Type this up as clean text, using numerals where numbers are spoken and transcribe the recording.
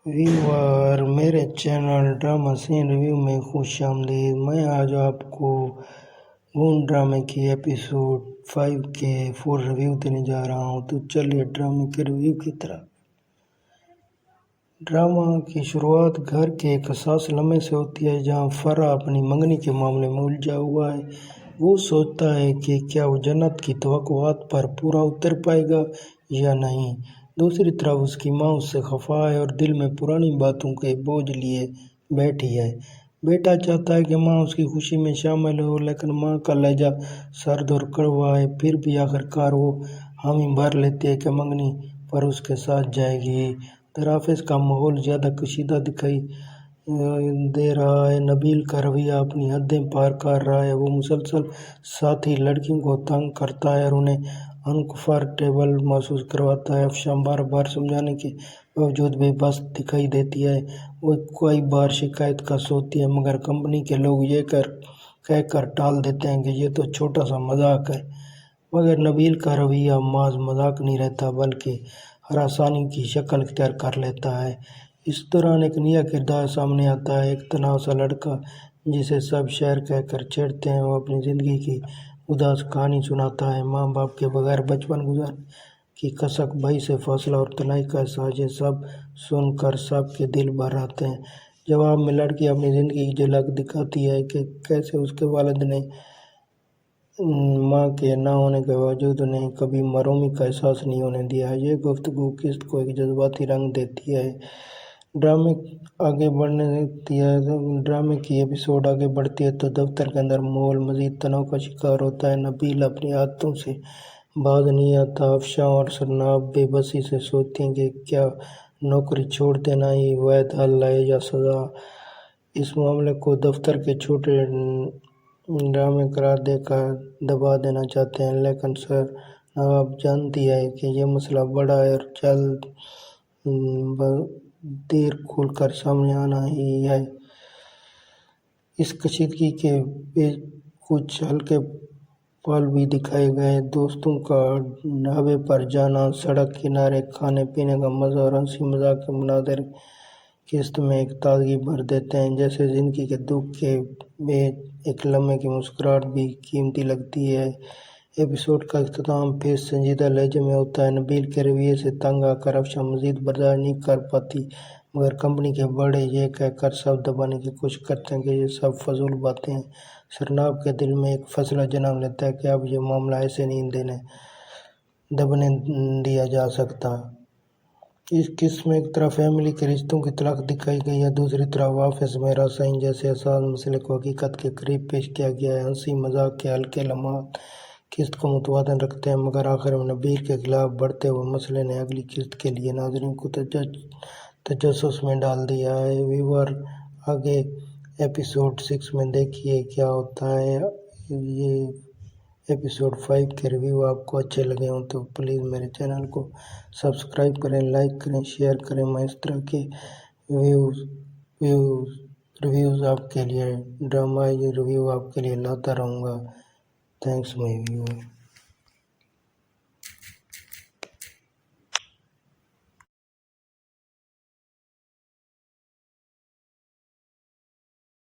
Viewer मेरे channel drama scene review में खुश आमदीद। मैं आज आपको गून ड्रामे की एपिसोड 5 के फुल रिव्यू देने जा रहा हूं। तो चलिए ड्रामे के रिव्यू की तरफ। ड्रामा की शुरुआत घर के एक हसास लम्हे से होती है जहां फराह अपनी मंगनी के मामले में उलझा हुआ है। वो सोचता है कि क्या वो जन्नत की तवक्कुआत पर पूरा उतर पाएगा या नहीं। दूसरी तरफ उसकी माँ उससे खफा है और दिल में पुरानी बातों के बोझ लिए बैठी है। बेटा चाहता है कि माँ उसकी खुशी में शामिल हो, लेकिन माँ का लहजा सर्द और कड़वा है। फिर भी आखिरकार वो हामी भर लेती है कि मंगनी पर उसके साथ जाएगी। दराफेज का माहौल ज़्यादा कशीदा दिखाई दे रहा है। नबील का रवैया अपनी हदें पार कर रहा है। वो मुसलसल साथी लड़कियों को तंग करता है और उन्हें अनकंफर्टेबल महसूस करवाता है। अफशान बार बार समझाने के बावजूद भी बस दिखाई देती है। वो कई बार शिकायत कर सोचती है, मगर कंपनी के लोग ये कहकर टाल देते हैं कि ये तो छोटा सा मजाक है। मगर नबील का रवैया महज मजाक नहीं रहता, बल्कि हरासानी की शक्ल इख्तियार कर लेता है। इस दौरान एक नया किरदार सामने आता है, एक तनाव सा लड़का जिसे सब शहर कहकर छेड़ते हैं। वो अपनी ज़िंदगी की उदास कहानी सुनाता है। माँ बाप के बगैर बचपन गुजारने की कसक, भाई से फासला और तन्हाई का एहसास, ये सब सुनकर सबके दिल भर आते हैं। जवाब में लड़की अपनी ज़िंदगी की झलक दिखाती है कि कैसे उसके वालिद ने माँ के ना होने के बावजूद उन्हें कभी महरूमी का एहसास नहीं होने दिया। ये गुफ्तगू किस्त को एक जज्बाती रंग देती है। ड्रामे की एपिसोड आगे बढ़ती है तो दफ्तर के अंदर माहौल मजीद तनाव का शिकार होता है। नबील अपनी आदतों से बाज नहीं आता। अफशान और सरनाब बेबसी से सोचते हैं कि क्या नौकरी छोड़ देना ही वैध हल है या सज़ा। इस मामले को दफ्तर के छोटे ड्रामे करार देकर दबा देना चाहते हैं, लेकिन सरनाब जानती है कि यह मसला बड़ा है और जल्द देर खुलकर सामने आना ही है। इस कशीदगी के कुछ हल्के पल भी दिखाए गए। दोस्तों का ढाबे पर जाना, सड़क किनारे खाने पीने का मज़ा और हंसी मजाक के मुनाज़र किस्त में एक ताजगी भर देते हैं। जैसे ज़िंदगी के दुख के में एक लम्हे की मुस्कुराहट भी कीमती लगती है। एपिसोड का इख्तिताम फिर संजीदा लहजे में होता है। नबील के रवैये से तंग आकर अफशान मजीद बर्दाश्त नहीं कर पाती, मगर कंपनी के बड़े ये कहकर सब दबाने की कोशिश करते हैं कि ये सब फजूल बातें हैं। सरनाब के दिल में एक फैसला जन्म लेता है कि अब ये मामला ऐसे नहीं दबने दिया जा सकता। इस किस्म में एक तरफ फैमिली के रिश्तों की तलाक दिखाई गई है, दूसरी तरफ ऑफिस में रासायन जैसे आसान मसले को हकीकत के करीब पेश किया गया है। हंसी मजाक के हल्के लम्हात किस्त को मुतवाज़न रखते हैं, मगर आखिर में नबील के खिलाफ बढ़ते हुए मसले ने अगली किस्त के लिए नाज़रीन को तजस्सुस में डाल दिया है। व्यूअर आगे एपिसोड 6 में देखिए क्या होता है। ये एपिसोड 5 के रिव्यू आपको अच्छे लगे हों तो प्लीज़ मेरे चैनल को सब्सक्राइब करें, लाइक करें, शेयर करें। मैं इस तरह के रिव्यूज़ आपके लिए ड्रामा रिव्यू आपके लिए लाता रहूँगा। Thanks my viewer.